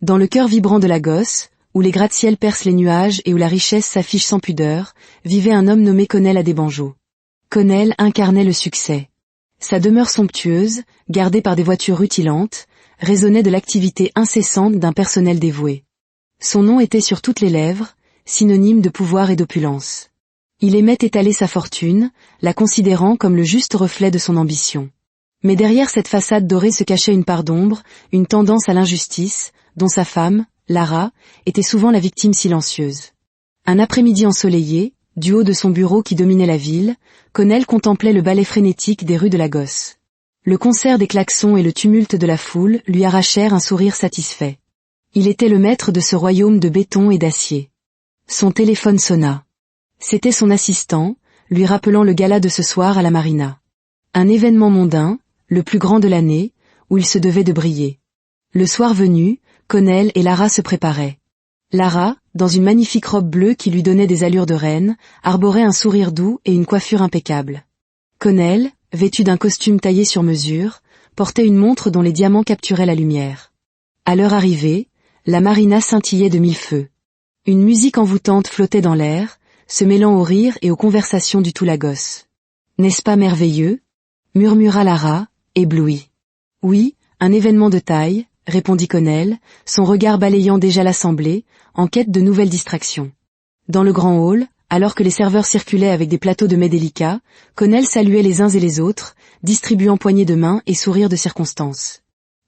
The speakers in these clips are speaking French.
Dans le cœur vibrant de Lagos, où les gratte-ciels percent les nuages et où la richesse s'affiche sans pudeur, vivait un homme nommé Konel Adebanjo. Konel incarnait le succès. Sa demeure somptueuse, gardée par des voitures rutilantes, résonnait de l'activité incessante d'un personnel dévoué. Son nom était sur toutes les lèvres, synonyme de pouvoir et d'opulence. Il aimait étaler sa fortune, la considérant comme le juste reflet de son ambition. Mais derrière cette façade dorée se cachait une part d'ombre, une tendance à l'injustice, dont sa femme, Lara, était souvent la victime silencieuse. Un après-midi ensoleillé, du haut de son bureau qui dominait la ville, Konel contemplait le ballet frénétique des rues de Lagos. Le concert des klaxons et le tumulte de la foule lui arrachèrent un sourire satisfait. Il était le maître de ce royaume de béton et d'acier. Son téléphone sonna. C'était son assistant, lui rappelant le gala de ce soir à la marina. Un événement mondain, le plus grand de l'année, où il se devait de briller. Le soir venu, Konel et Lara se préparaient. Lara, dans une magnifique robe bleue qui lui donnait des allures de reine, arborait un sourire doux et une coiffure impeccable. Konel, vêtu d'un costume taillé sur mesure, portait une montre dont les diamants capturaient la lumière. À leur arrivée, la marina scintillait de mille feux. Une musique envoûtante flottait dans l'air, se mêlant aux rires et aux conversations du tout Lagos. « N'est-ce pas merveilleux ?» murmura Lara, éblouie. « Oui, un événement de taille, » répondit Konel, son regard balayant déjà l'assemblée, en quête de nouvelles distractions. Dans le grand hall, alors que les serveurs circulaient avec des plateaux de mets délicats, Konel saluait les uns et les autres, distribuant poignées de main et sourires de circonstance.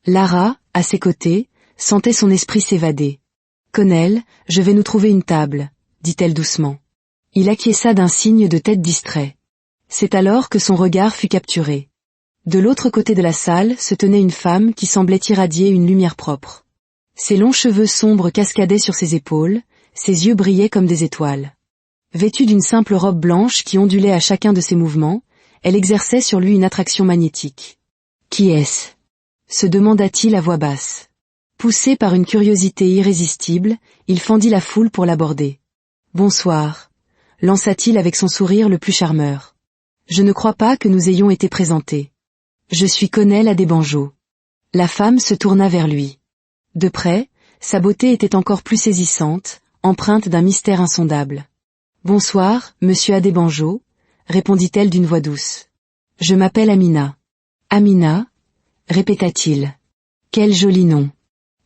Lara, à ses côtés, sentait son esprit s'évader. « Konel, je vais nous trouver une table, » dit-elle doucement. Il acquiesça d'un signe de tête distrait. C'est alors que son regard fut capturé. De l'autre côté de la salle se tenait une femme qui semblait irradier une lumière propre. Ses longs cheveux sombres cascadaient sur ses épaules, ses yeux brillaient comme des étoiles. Vêtue d'une simple robe blanche qui ondulait à chacun de ses mouvements, elle exerçait sur lui une attraction magnétique. « Qui est-ce » se demanda-t-il à voix basse. Poussé par une curiosité irrésistible, il fendit la foule pour l'aborder. « Bonsoir » lança-t-il avec son sourire le plus charmeur. « Je ne crois pas que nous ayons été présentés. Je suis Konel Adebanjo. » La femme se tourna vers lui. De près, sa beauté était encore plus saisissante, empreinte d'un mystère insondable. « Bonsoir, monsieur Adebanjo, » répondit-elle d'une voix douce. « Je m'appelle Amina. »« Amina » répéta-t-il. « Quel joli nom !»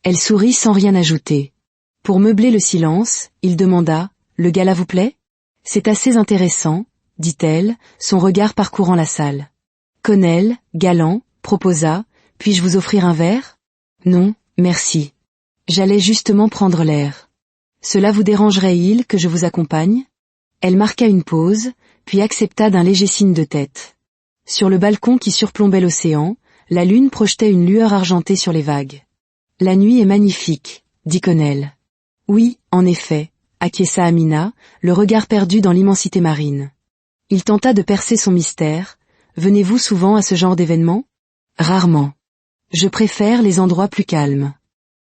Elle sourit sans rien ajouter. Pour meubler le silence, il demanda « Le gala vous plaît ?»« C'est assez intéressant, » dit-elle, son regard parcourant la salle. Konel, galant, proposa « Puis-je vous offrir un verre ?»« Non, merci. J'allais justement prendre l'air. »« Cela vous dérangerait-il que je vous accompagne ?» Elle marqua une pause, puis accepta d'un léger signe de tête. Sur le balcon qui surplombait l'océan, la lune projetait une lueur argentée sur les vagues. « La nuit est magnifique, » dit Konel. « Oui, en effet, » acquiesça Amina, le regard perdu dans l'immensité marine. Il tenta de percer son mystère. « Venez-vous souvent à ce genre d'événement ?»« Rarement. Je préfère les endroits plus calmes. »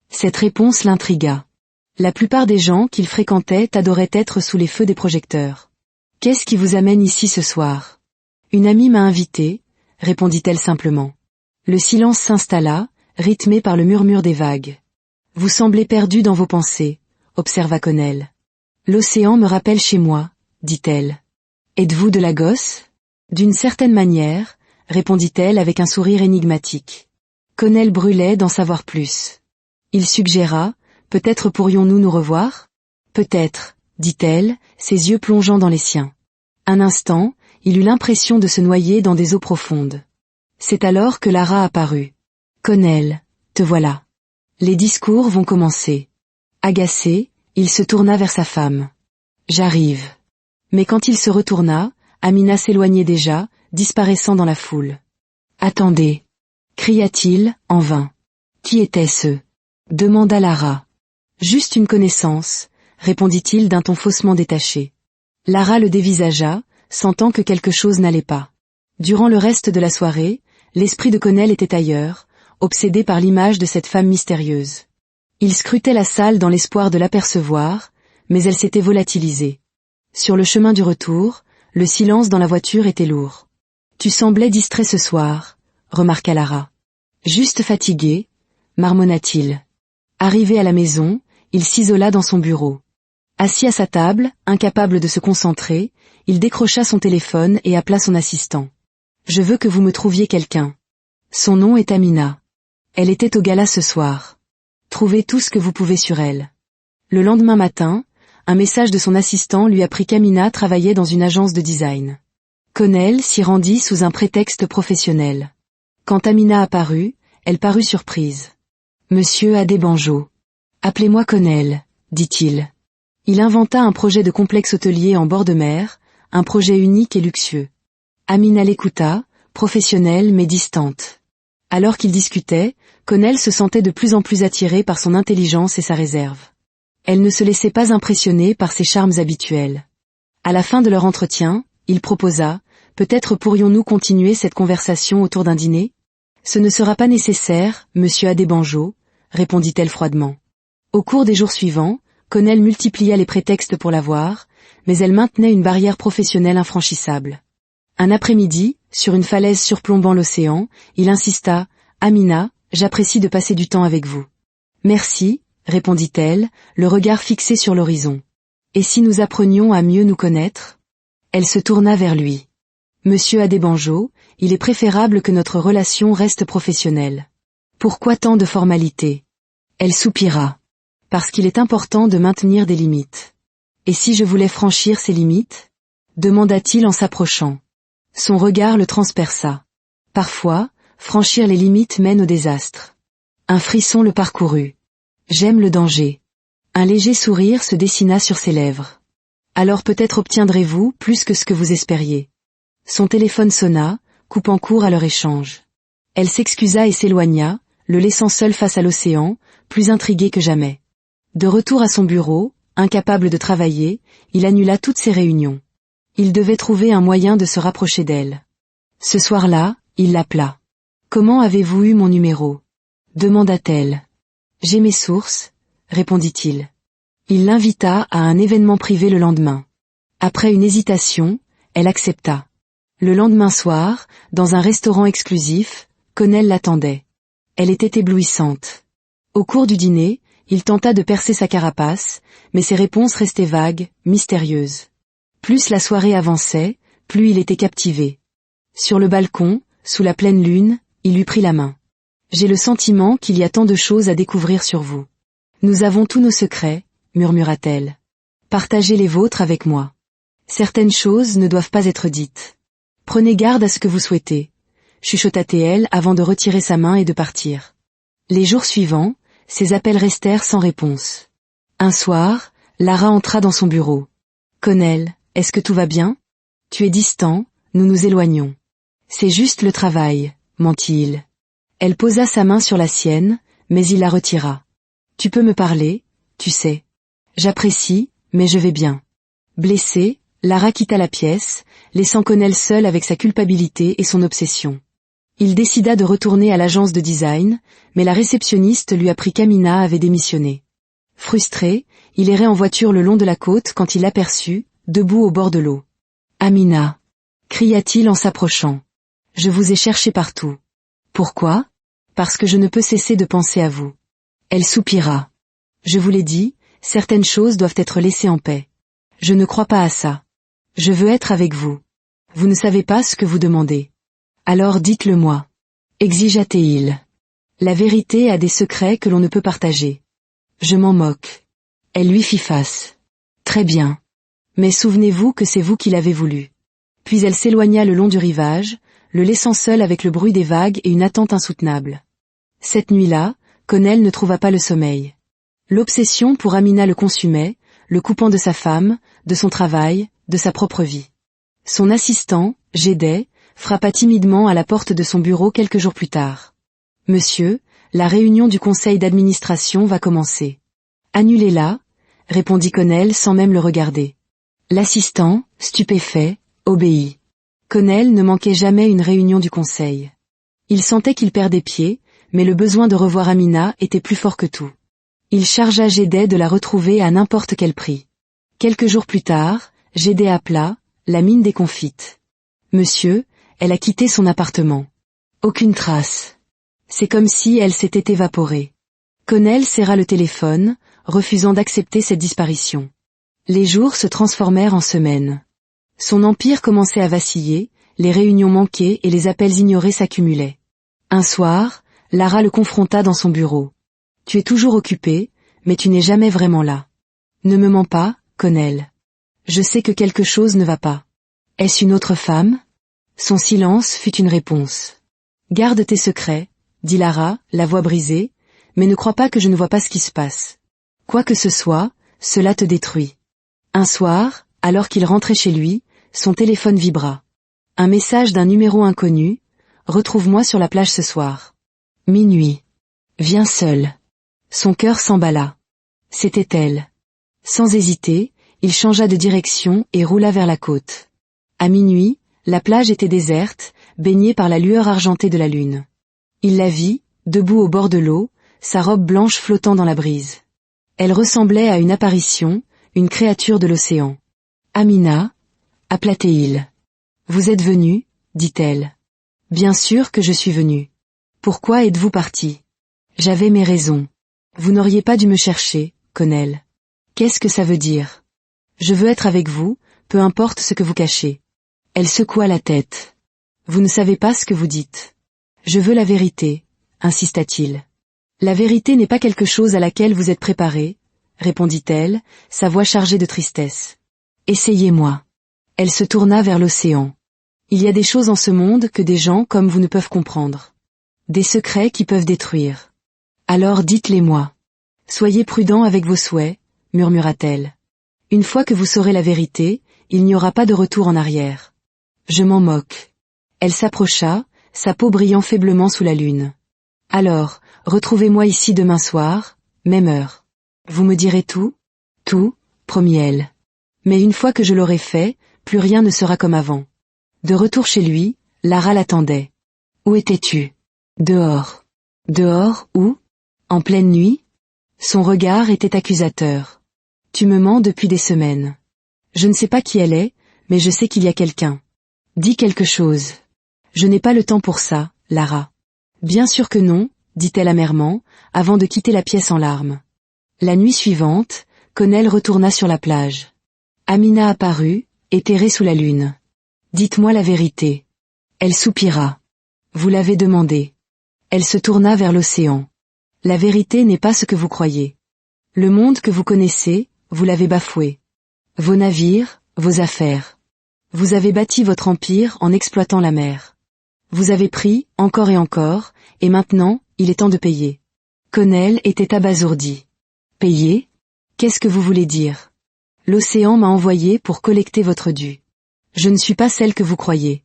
Cette réponse l'intrigua. La plupart des gens qu'il fréquentait adoraient être sous les feux des projecteurs. « Qu'est-ce qui vous amène ici ce soir ?»« Une amie m'a invitée, » répondit-elle simplement. Le silence s'installa, rythmé par le murmure des vagues. « Vous semblez perdu dans vos pensées, » observa Konel. « L'océan me rappelle chez moi, » dit-elle. « Êtes-vous de Lagos ?»« D'une certaine manière, » répondit-elle avec un sourire énigmatique. Konel brûlait d'en savoir plus. Il suggéra, « Peut-être pourrions-nous nous revoir ?»« Peut-être, » dit-elle, ses yeux plongeant dans les siens. Un instant, il eut l'impression de se noyer dans des eaux profondes. C'est alors que Lara apparut. « Konel, te voilà. Les discours vont commencer. » Agacé, il se tourna vers sa femme. « J'arrive. » Mais quand il se retourna, Amina s'éloignait déjà, disparaissant dans la foule. « Attendez » cria-t-il, en vain. « Qui étaient-ce » demanda Lara. « Juste une connaissance » répondit-il d'un ton faussement détaché. Lara le dévisagea, sentant que quelque chose n'allait pas. Durant le reste de la soirée, l'esprit de Konel était ailleurs, obsédé par l'image de cette femme mystérieuse. Il scrutait la salle dans l'espoir de l'apercevoir, mais elle s'était volatilisée. Sur le chemin du retour, le silence dans la voiture était lourd. « Tu semblais distrait ce soir » remarqua Lara. « Juste fatigué » marmonna-t-il. Arrivé à la maison, il s'isola dans son bureau. Assis à sa table, incapable de se concentrer, il décrocha son téléphone et appela son assistant. « Je veux que vous me trouviez quelqu'un. Son nom est Amina. Elle était au gala ce soir. Trouvez tout ce que vous pouvez sur elle. » Le lendemain matin, un message de son assistant lui apprit qu'Amina travaillait dans une agence de design. Connell s'y rendit sous un prétexte professionnel. Quand Amina apparut, elle parut surprise. « Monsieur Adebanjo. Appelez-moi Connell, dit-il. » Il inventa un projet de complexe hôtelier en bord de mer, un projet unique et luxueux. Amina l'écouta, professionnelle mais distante. Alors qu'ils discutaient, Connell se sentait de plus en plus attiré par son intelligence et sa réserve. Elle ne se laissait pas impressionner par ses charmes habituels. À la fin de leur entretien, il proposa « Peut-être pourrions-nous continuer cette conversation autour d'un dîner ?»« Ce ne sera pas nécessaire, monsieur Adebanjo, » répondit-elle froidement. Au cours des jours suivants, Connell multiplia les prétextes pour la voir, mais elle maintenait une barrière professionnelle infranchissable. Un après-midi, sur une falaise surplombant l'océan, il insista « Amina, j'apprécie de passer du temps avec vous. »« Merci, » répondit-elle, le regard fixé sur l'horizon. « Et si nous apprenions à mieux nous connaître ?» Elle se tourna vers lui. « Monsieur Adebanjo, il est préférable que notre relation reste professionnelle. Pourquoi tant de formalités ?» Elle soupira. « Parce qu'il est important de maintenir des limites. »« Et si je voulais franchir ces limites ?» demanda-t-il en s'approchant. Son regard le transperça. Parfois, franchir les limites mène au désastre. Un frisson le parcourut. « J'aime le danger. » Un léger sourire se dessina sur ses lèvres. « Alors peut-être obtiendrez-vous plus que ce que vous espériez. » Son téléphone sonna, coupant court à leur échange. Elle s'excusa et s'éloigna, le laissant seul face à l'océan, plus intrigué que jamais. De retour à son bureau, incapable de travailler, il annula toutes ses réunions. Il devait trouver un moyen de se rapprocher d'elle. Ce soir-là, il l'appela. « Comment avez-vous eu mon numéro ?» demanda-t-elle. « J'ai mes sources, » répondit-il. Il l'invita à un événement privé le lendemain. Après une hésitation, elle accepta. Le lendemain soir, dans un restaurant exclusif, Connell l'attendait. Elle était éblouissante. Au cours du dîner, il tenta de percer sa carapace, mais ses réponses restaient vagues, mystérieuses. Plus la soirée avançait, plus il était captivé. Sur le balcon, sous la pleine lune, il lui prit la main. « J'ai le sentiment qu'il y a tant de choses à découvrir sur vous. Nous avons tous nos secrets, » murmura-t-elle. « Partagez les vôtres avec moi. Certaines choses ne doivent pas être dites. Prenez garde à ce que vous souhaitez, » chuchota-t-elle avant de retirer sa main et de partir. Les jours suivants, ses appels restèrent sans réponse. Un soir, Lara entra dans son bureau. « Connell, est-ce que tout va bien ? Tu es distant, nous nous éloignons. »« C'est juste le travail, » mentit-il. Elle posa sa main sur la sienne, mais il la retira. « Tu peux me parler, tu sais. J'apprécie, mais je vais bien. » Blessée, Lara quitta la pièce, laissant Connell seul avec sa culpabilité et son obsession. Il décida de retourner à l'agence de design, mais la réceptionniste lui apprit qu'Amina avait démissionné. Frustré, il errait en voiture le long de la côte quand il l'aperçut, debout au bord de l'eau. « Amina !» cria-t-il en s'approchant. « Je vous ai cherché partout. » « Pourquoi ? » ?»« Parce que je ne peux cesser de penser à vous. » Elle soupira. « Je vous l'ai dit, certaines choses doivent être laissées en paix. Je ne crois pas à ça. Je veux être avec vous. Vous ne savez pas ce que vous demandez. Alors dites-le-moi. » exigea-t-il. « La vérité a des secrets que l'on ne peut partager. » « Je m'en moque. » Elle lui fit face. « Très bien. Mais souvenez-vous que c'est vous qui l'avez voulu. » Puis elle s'éloigna le long du rivage, le laissant seul avec le bruit des vagues et une attente insoutenable. Cette nuit-là, Connell ne trouva pas le sommeil. L'obsession pour Amina le consumait, le coupant de sa femme, de son travail, de sa propre vie. Son assistant, Jedi, frappa timidement à la porte de son bureau quelques jours plus tard. « Monsieur, la réunion du conseil d'administration va commencer. »« Annulez-la, » répondit Connell sans même le regarder. L'assistant, stupéfait, obéit. Connell ne manquait jamais une réunion du conseil. Il sentait qu'il perdait pied, mais le besoin de revoir Amina était plus fort que tout. Il chargea Jedi de la retrouver à n'importe quel prix. Quelques jours plus tard, Jedi appela, la mine déconfite. « Monsieur, elle a quitté son appartement. Aucune trace. C'est comme si elle s'était évaporée. » Connell serra le téléphone, refusant d'accepter cette disparition. Les jours se transformèrent en semaines. Son empire commençait à vaciller, les réunions manquaient et les appels ignorés s'accumulaient. Un soir, Lara le confronta dans son bureau. « Tu es toujours occupé, mais tu n'es jamais vraiment là. Ne me mens pas, Connell. Je sais que quelque chose ne va pas. Est-ce une autre femme ?» Son silence fut une réponse. « Garde tes secrets, » dit Lara, la voix brisée, « mais ne crois pas que je ne vois pas ce qui se passe. Quoi que ce soit, cela te détruit. » Un soir, alors qu'il rentrait chez lui, son téléphone vibra. Un message d'un numéro inconnu, « Retrouve-moi sur la plage ce soir. Minuit. Viens seul. » Son cœur s'emballa. C'était elle. Sans hésiter, il changea de direction et roula vers la côte. À minuit, la plage était déserte, baignée par la lueur argentée de la lune. Il la vit, debout au bord de l'eau, sa robe blanche flottant dans la brise. Elle ressemblait à une apparition, une créature de l'océan. « Amina » appela-t-il. « Vous êtes venue » dit-elle. « Bien sûr que je suis venue. Pourquoi êtes-vous parti ? J'avais mes raisons. Vous n'auriez pas dû me chercher, Connell. Qu'est-ce que ça veut dire ? Je veux être avec vous, peu importe ce que vous cachez. » Elle secoua la tête. « Vous ne savez pas ce que vous dites. Je veux la vérité, » insista-t-il. « La vérité n'est pas quelque chose à laquelle vous êtes préparé, » répondit-elle, sa voix chargée de tristesse. « Essayez-moi. » Elle se tourna vers l'océan. « Il y a des choses en ce monde que des gens comme vous ne peuvent comprendre. Des secrets qui peuvent détruire. Alors dites-les-moi. Soyez prudent avec vos souhaits, » murmura-t-elle. « Une fois que vous saurez la vérité, il n'y aura pas de retour en arrière. Je m'en moque. » Elle s'approcha, sa peau brillant faiblement sous la lune. « Alors, retrouvez-moi ici demain soir, même heure. Vous me direz tout ? » « Tout, » promit-elle. « Mais une fois que je l'aurai fait, plus rien ne sera comme avant. » De retour chez lui, Lara l'attendait. « Où étais-tu ? » ?»« Dehors. »« Dehors, où ? En pleine nuit ?» Son regard était accusateur. « Tu me mens depuis des semaines. Je ne sais pas qui elle est, mais je sais qu'il y a quelqu'un. Dis quelque chose. » « Je n'ai pas le temps pour ça, Lara. »« Bien sûr que non, » dit-elle amèrement, avant de quitter la pièce en larmes. La nuit suivante, Connell retourna sur la plage. Amina apparut, éthérée sous la lune. « Dites-moi la vérité. » Elle soupira. « Vous l'avez demandé. » Elle se tourna vers l'océan. « La vérité n'est pas ce que vous croyez. Le monde que vous connaissez, vous l'avez bafoué. Vos navires, vos affaires. Vous avez bâti votre empire en exploitant la mer. Vous avez pris, encore et encore, et maintenant, il est temps de payer. » Connell était abasourdi. « Payer ? Qu'est-ce que vous voulez dire ? L'océan m'a envoyé pour collecter votre dû. Je ne suis pas celle que vous croyez. »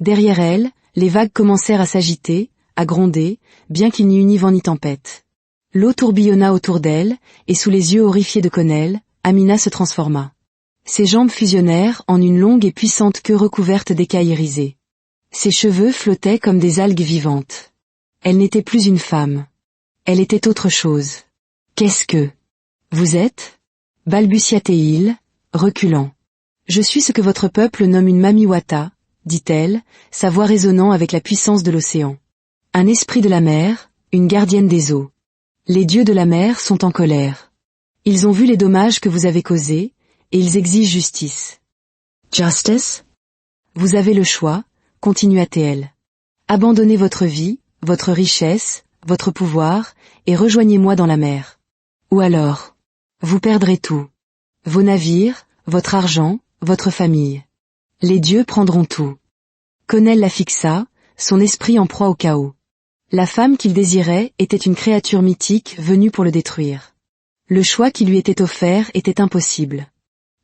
Derrière elle, les vagues commencèrent à s'agiter, à gronder, bien qu'il n'y eût ni vent ni tempête. L'eau tourbillonna autour d'elle, et sous les yeux horrifiés de Connell, Amina se transforma. Ses jambes fusionnèrent en une longue et puissante queue recouverte d'écailles irisées. Ses cheveux flottaient comme des algues vivantes. Elle n'était plus une femme. Elle était autre chose. « Qu'est-ce que... vous êtes ?» balbutia-t-il, reculant. « Je suis ce que votre peuple nomme une Mamiwata, » dit-elle, sa voix résonnant avec la puissance de l'océan. « Un esprit de la mer, une gardienne des eaux. Les dieux de la mer sont en colère. Ils ont vu les dommages que vous avez causés, et ils exigent justice. »« Justice ? » ?»« Vous avez le choix, » continua-t-elle. « Abandonnez votre vie, votre richesse, votre pouvoir, et rejoignez-moi dans la mer. Ou alors, vous perdrez tout. Vos navires, votre argent, votre famille. Les dieux prendront tout. » Connell la fixa, son esprit en proie au chaos. La femme qu'il désirait était une créature mythique venue pour le détruire. Le choix qui lui était offert était impossible.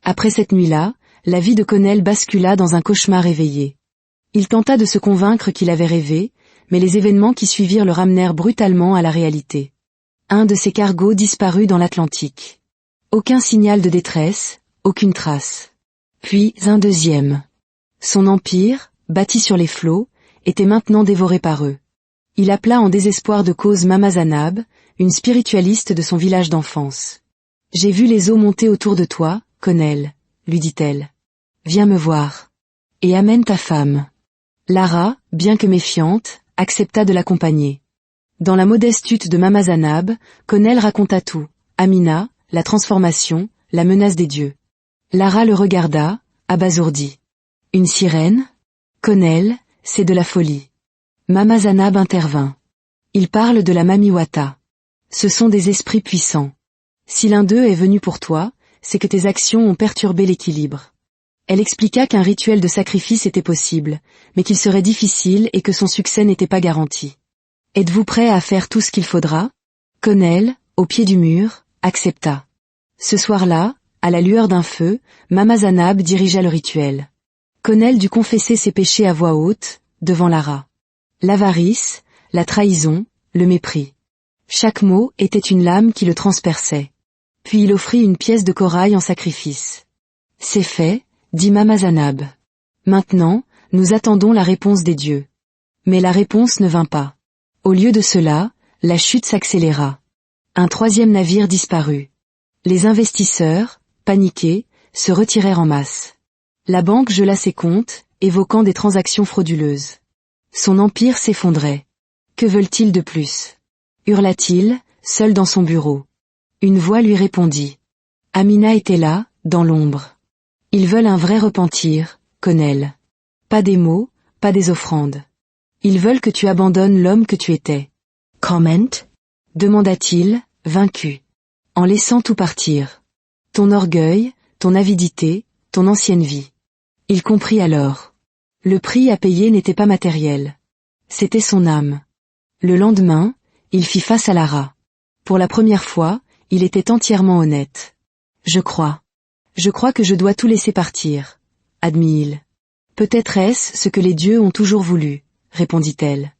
Après cette nuit-là, la vie de Connell bascula dans un cauchemar éveillé. Il tenta de se convaincre qu'il avait rêvé, mais les événements qui suivirent le ramenèrent brutalement à la réalité. Un de ses cargos disparut dans l'Atlantique. Aucun signal de détresse, aucune trace. Puis un deuxième. Son empire, bâti sur les flots, était maintenant dévoré par eux. Il appela en désespoir de cause Mama Zanab, une spiritualiste de son village d'enfance. « J'ai vu les eaux monter autour de toi, Connell, » lui dit-elle. « Viens me voir. Et amène ta femme. » Lara, bien que méfiante, accepta de l'accompagner. Dans la modeste hutte de Mama Zanab, Conel raconta tout. Amina, la transformation, la menace des dieux. Lara le regarda, abasourdie. Une sirène? Conel, c'est de la folie. Mama Zanab intervint. Il parle de la Mamiwata. Ce sont des esprits puissants. Si l'un d'eux est venu pour toi, c'est que tes actions ont perturbé l'équilibre. Elle expliqua qu'un rituel de sacrifice était possible, mais qu'il serait difficile et que son succès n'était pas garanti. Êtes-vous prêt à faire tout ce qu'il faudra? Conel, au pied du mur, accepta. Ce soir-là, à la lueur d'un feu, Mama Zanab dirigea le rituel. Conel dut confesser ses péchés à voix haute, devant Lara. L'avarice, la trahison, le mépris. Chaque mot était une lame qui le transperçait. Puis il offrit une pièce de corail en sacrifice. C'est fait, dit Mama Zanab. Maintenant, nous attendons la réponse des dieux. Mais la réponse ne vint pas. Au lieu de cela, la chute s'accéléra. Un troisième navire disparut. Les investisseurs, paniqués, se retirèrent en masse. La banque gela ses comptes, évoquant des transactions frauduleuses. Son empire s'effondrait. Que veulent-ils de plus? Hurla-t-il, seul dans son bureau. Une voix lui répondit. Amina était là, dans l'ombre. Ils veulent un vrai repentir, Conel. Pas des mots, pas des offrandes. Ils veulent que tu abandonnes l'homme que tu étais. Comment? Demanda-t-il, vaincu. En laissant tout partir. Ton orgueil, ton avidité, ton ancienne vie. Il comprit alors. Le prix à payer n'était pas matériel. C'était son âme. Le lendemain, il fit face à Lara. Pour la première fois, il était entièrement honnête. Je crois que je dois tout laisser partir, admit-il. Peut-être est-ce ce que les dieux ont toujours voulu, répondit-elle.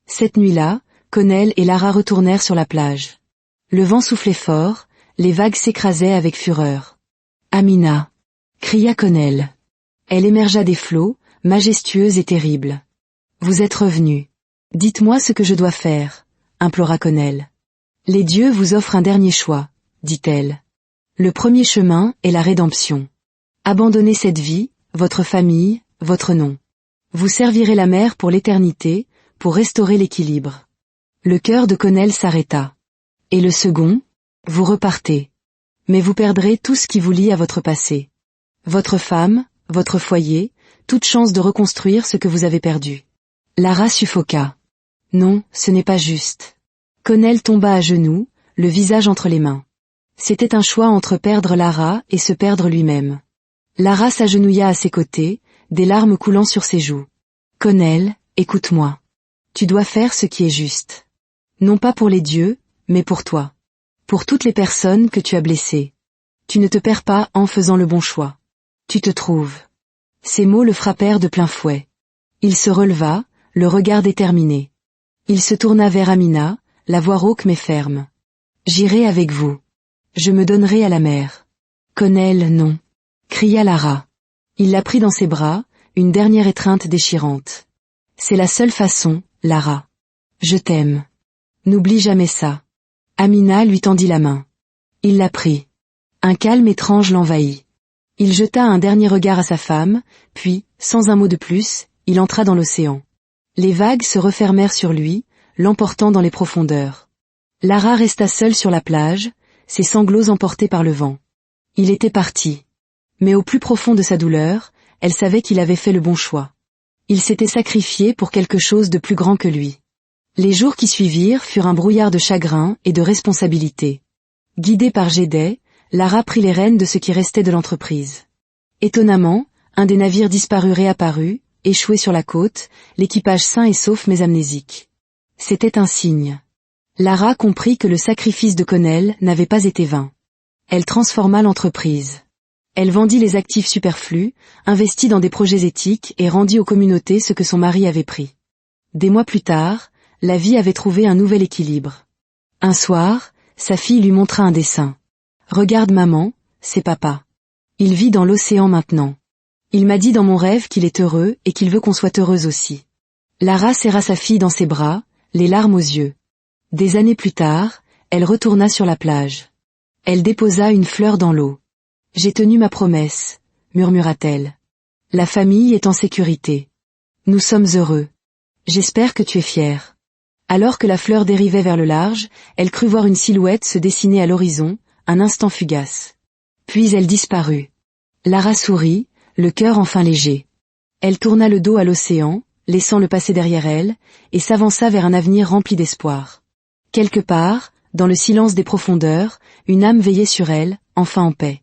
Cette nuit-là, Conel et Lara retournèrent sur la plage. Le vent soufflait fort, les vagues s'écrasaient avec fureur. Amina, cria Conel. Elle émergea des flots, majestueuse et terrible. Vous êtes revenue. Dites-moi ce que je dois faire, implora Conel. Les dieux vous offrent un dernier choix, dit-elle. Le premier chemin est la rédemption. Abandonnez cette vie, votre famille, votre nom. Vous servirez la mer pour l'éternité, pour restaurer l'équilibre. Le cœur de Conel s'arrêta. Et le second? Vous repartez. Mais vous perdrez tout ce qui vous lie à votre passé. Votre femme, votre foyer, toute chance de reconstruire ce que vous avez perdu. Lara suffoqua. Non, ce n'est pas juste. Conel tomba à genoux, le visage entre les mains. C'était un choix entre perdre Lara et se perdre lui-même. Lara s'agenouilla à ses côtés, des larmes coulant sur ses joues. Conel, écoute-moi. Tu dois faire ce qui est juste. Non pas pour les dieux, mais pour toi. Pour toutes les personnes que tu as blessées. Tu ne te perds pas en faisant le bon choix. Tu te trouves. Ces mots le frappèrent de plein fouet. Il se releva, le regard déterminé. Il se tourna vers Amina, la voix rauque mais ferme. J'irai avec vous. Je me donnerai à la mer. Conel, non. Cria Lara. Il la prit dans ses bras, une dernière étreinte déchirante. C'est la seule façon, Lara. Je t'aime. N'oublie jamais ça. Amina lui tendit la main. Il la prit. Un calme étrange l'envahit. Il jeta un dernier regard à sa femme, puis, sans un mot de plus, il entra dans l'océan. Les vagues se refermèrent sur lui, l'emportant dans les profondeurs. Lara resta seule sur la plage, ses sanglots emportés par le vent. Il était parti. Mais au plus profond de sa douleur, elle savait qu'il avait fait le bon choix. Il s'était sacrifié pour quelque chose de plus grand que lui. Les jours qui suivirent furent un brouillard de chagrin et de responsabilité. Guidée par Gédé, Lara prit les rênes de ce qui restait de l'entreprise. Étonnamment, un des navires disparus réapparut, échoué sur la côte, l'équipage sain et sauf mais amnésique. C'était un signe. Lara comprit que le sacrifice de Conel n'avait pas été vain. Elle transforma l'entreprise. Elle vendit les actifs superflus, investit dans des projets éthiques et rendit aux communautés ce que son mari avait pris. Des mois plus tard, la vie avait trouvé un nouvel équilibre. Un soir, sa fille lui montra un dessin. « Regarde maman, c'est papa. Il vit dans l'océan maintenant. Il m'a dit dans mon rêve qu'il est heureux et qu'il veut qu'on soit heureuse aussi. » Lara serra sa fille dans ses bras, les larmes aux yeux. Des années plus tard, elle retourna sur la plage. Elle déposa une fleur dans l'eau. « J'ai tenu ma promesse, » murmura-t-elle. « La famille est en sécurité. Nous sommes heureux. J'espère que tu es fière. » Alors que la fleur dérivait vers le large, elle crut voir une silhouette se dessiner à l'horizon, un instant fugace. Puis elle disparut. Lara sourit, le cœur enfin léger. Elle tourna le dos à l'océan, laissant le passé derrière elle, et s'avança vers un avenir rempli d'espoir. Quelque part, dans le silence des profondeurs, une âme veillait sur elle, enfin en paix.